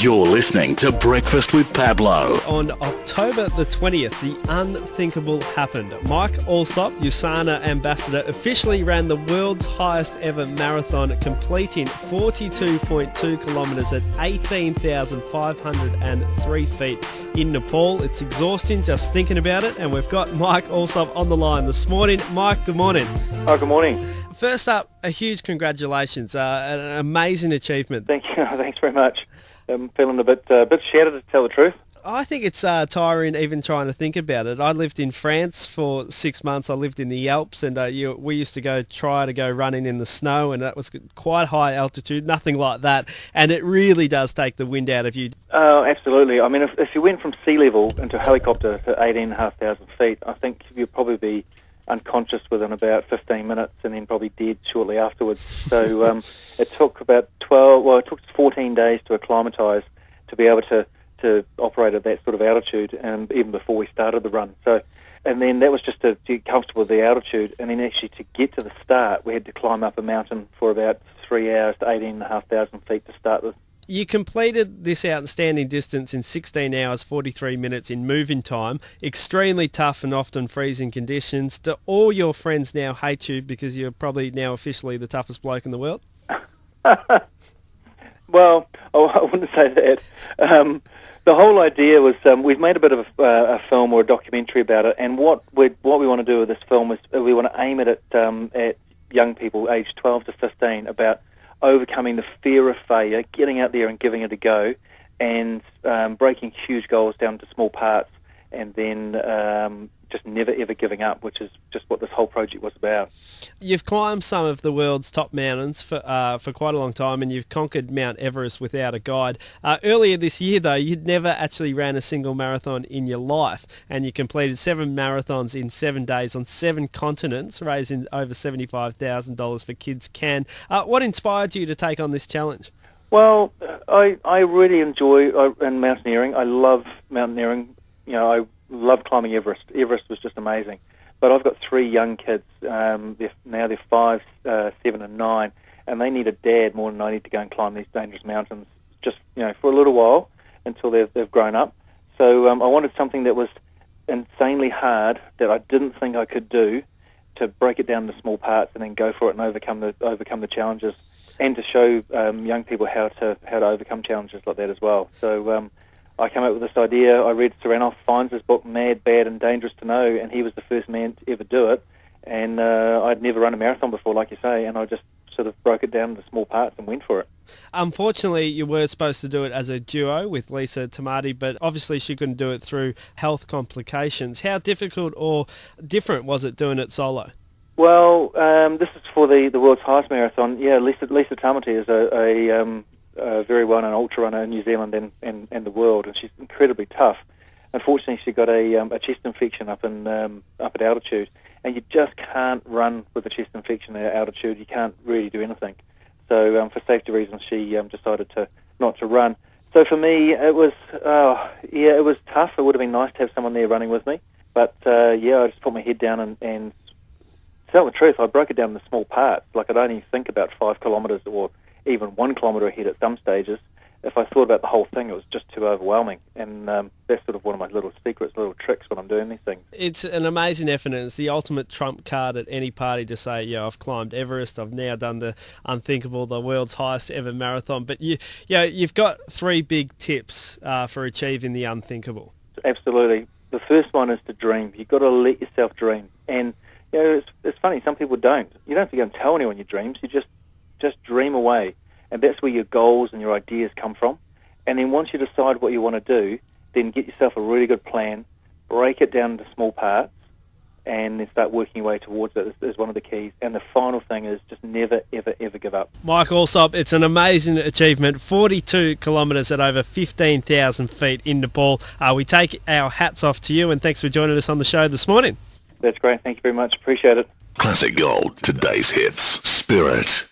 You're listening to Breakfast with Pablo. On October the 20th, the unthinkable happened. Mike Allsop, USANA ambassador, officially ran the world's highest ever marathon, completing 42.2 kilometres at 18,503 feet in Nepal. It's exhausting just thinking about it, and we've got Mike Allsop on the line this morning. Mike, good morning. Oh, good morning. First up, a huge congratulations. An amazing achievement. Thank you. Thanks very much. I'm feeling a bit shattered, to tell the truth. I think it's tiring even trying to think about it. I lived in France for 6 months. I lived in the Alps, and we used to try to go running in the snow, and that was quite high altitude, nothing like that. And it really does take the wind out of you. Oh, absolutely. I mean, if you went from sea level into a helicopter to 18,500 feet, I think you'd probably be unconscious within about 15 minutes and then probably dead shortly afterwards. So it took about 14 days to acclimatise to be able to operate at that sort of altitude, and even before we started the run. So, and then that was just to get comfortable with the altitude, and then actually to get to the start, we had to climb up a mountain for about 3 hours to 18,500 feet to start with. You completed this outstanding distance in 16 hours, 43 minutes in moving time. Extremely tough and often freezing conditions. Do all your friends now hate you because you're probably now officially the toughest bloke in the world? Well, I wouldn't say that. The whole idea was we've made a bit of a film or a documentary about it, and what we want to do with this film is we want to aim it at young people aged 12 to 15 about overcoming the fear of failure, getting out there and giving it a go, and breaking huge goals down to small parts, and then just never ever giving up, which is just what this whole project was about. You've climbed some of the world's top mountains for quite a long time, and you've conquered Mount Everest without a guide. Earlier this year, though, you'd never actually ran a single marathon in your life, and you completed 7 marathons in 7 days on 7 continents, raising over $75,000 for Kids Can. What inspired you to take on this challenge? Well, I really enjoy mountaineering. I love mountaineering. You know, I love climbing Everest. Everest was just amazing. But I've got 3 young kids. They're 5, 7, and 9, and they need a dad more than I need to go and climb these dangerous mountains. Just for a little while until they've grown up. So I wanted something that was insanely hard that I didn't think I could do, to break it down into small parts and then go for it and overcome the challenges, and to show young people how to overcome challenges like that as well. So I came up with this idea. I read Sir Ranulph Fiennes' book, Mad, Bad and Dangerous to Know, and he was the first man to ever do it. And I'd never run a marathon before, like you say, and I just sort of broke it down into small parts and went for it. Unfortunately, you were supposed to do it as a duo with Lisa Tamati, but obviously she couldn't do it through health complications. How difficult or different was it doing it solo? Well, this is for the world's highest marathon. Yeah, Lisa Tamati is a very well-known ultra runner in New Zealand and the world, and she's incredibly tough. Unfortunately, she got a chest infection up at altitude, and you just can't run with a chest infection at altitude. You can't really do anything. So for safety reasons, she decided not to run. So for me, it was it was tough. It would have been nice to have someone there running with me, but I just put my head down and to tell the truth, I broke it down into small parts. Like, I'd only think about 5 kilometres or even 1 kilometre ahead at some stages. If I thought about the whole thing, it was just too overwhelming. And that's sort of one of my little secrets, little tricks when I'm doing these things. It's an amazing effort, and it's the ultimate trump card at any party to say, I've climbed Everest, I've now done the unthinkable, the world's highest ever marathon. But you've got 3 big tips for achieving the unthinkable. Absolutely. The first one is to dream. You've got to let yourself dream. And it's funny, some people don't. You don't have to go and tell anyone your dreams. You just dream away. And that's where your goals and your ideas come from. And then once you decide what you want to do, then get yourself a really good plan, break it down into small parts, and then start working your way towards it is one of the keys. And the final thing is just never, ever, ever give up. Mike Allsop, it's an amazing achievement, 42 kilometres at over 15,000 feet in Nepal. We take our hats off to you, and thanks for joining us on the show this morning. That's great. Thank you very much. Appreciate it. Classic Gold, today's hits. Spirit.